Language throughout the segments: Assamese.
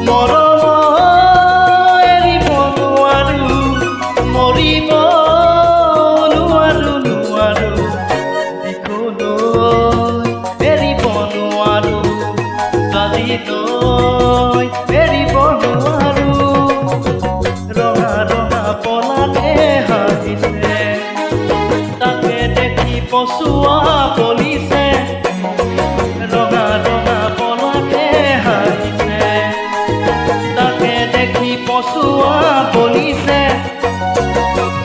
মৰম এৰিব নোৱাৰো, মৰিব নোৱাৰো নোৱাৰো, দিশলৈ এৰিব নোৱাৰো, চালিলৈ এৰিব নোৱাৰো। ৰঙা ৰঙা পলাতে হাঁহিছে, তাকে দেখি পচুৱা পলিছে। ৰঙা ৰঙা পলাতে হাঁহিছে, তাকে দেখি পচুৱা পলিছে।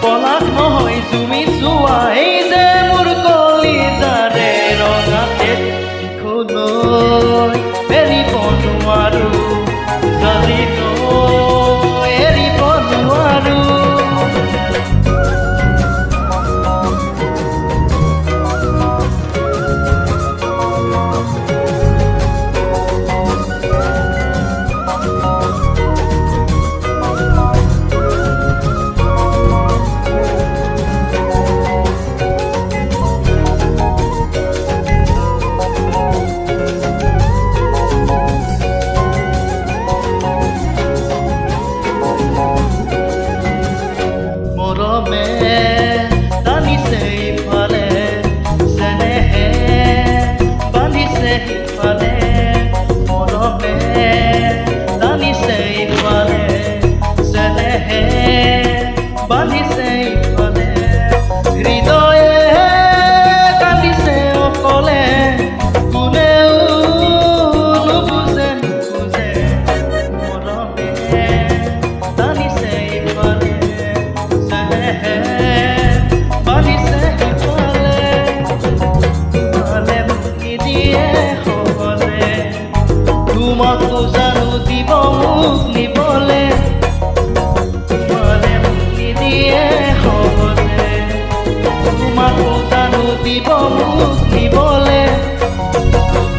পলাক নহয় জুমি চোৱা, এই যে মোৰ কলিজাৰে ৰঙাতে দিশলৈ এৰিব নোৱাৰো, চালিলৈ এৰিব নোৱাৰো। মৰমে টানিছে ইফালে, চেনেহে বান্ধিছে সিফালে। মৰমে টানিছে ইফালে, চেনেহে বান্ধিছে ইফালে। হৃদয়ে কান্দিছে অকলে, কোনেও নুবুজে নুবুজে। মৰমে টানিছে ইফালে, বান্ধিছে সিফালে। তোমালে মুক্তি দিয়ে সহজে, তোমাকো জানো দিব মোক নিবলে। তোমালে মুক্তি দিয়ে সহজে, তোমাকো জানো দিব মোক নিবলে।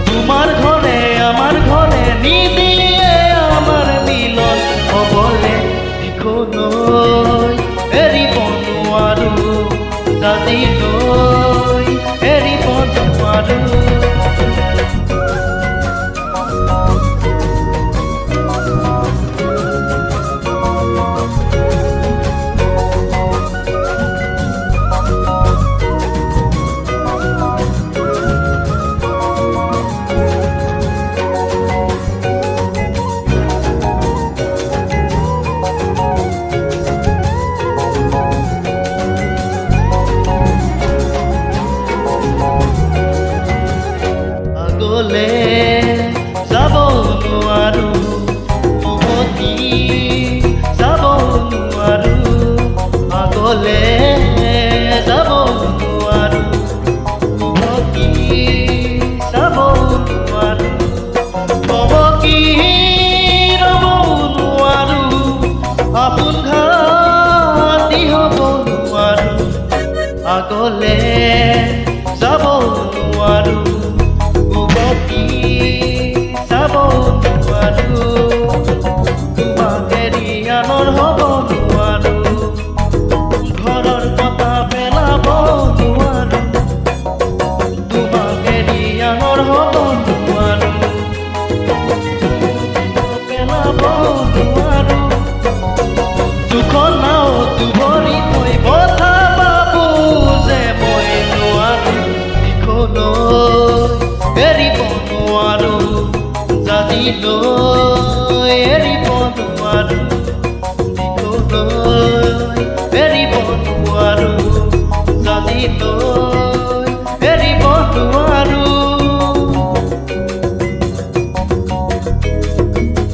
তোমাৰ ঘৰে আমাৰ ঘৰে নিদিয়ে আমাৰ মিলন হবলে। দিশলৈ এৰিব নোৱাৰো, চালিলৈ এৰিব নোৱাৰো। আগলে যাব নোৱাৰো, উভতি যাব নোৱাৰো। আগলে যাব নোৱাৰো, উভতি যাব নোৱাৰো। কব কি ৰব নোৱাৰো, আপোন ঘাটি হ'ব নোৱাৰো। আগলে যাব নোৱাৰো, উভতি যাব নোৱাৰো। তোমাক এৰি আনৰ হ'ব নোৱাৰো, ঘৰৰ কথা পেলাব নোৱাৰো। তোমাক এৰি আনৰ হ'ব নোৱাৰো, পেলাব নোৱাৰো। দুখন নাও দুভৰি থৈ বঠা বাবু যে মই নোৱাৰো। দিশলৈ এৰিব নোৱাৰো, জাতিলৈ এৰিব নোৱাৰো। দিশলৈ এৰিব নোৱাৰো, জাতিলৈ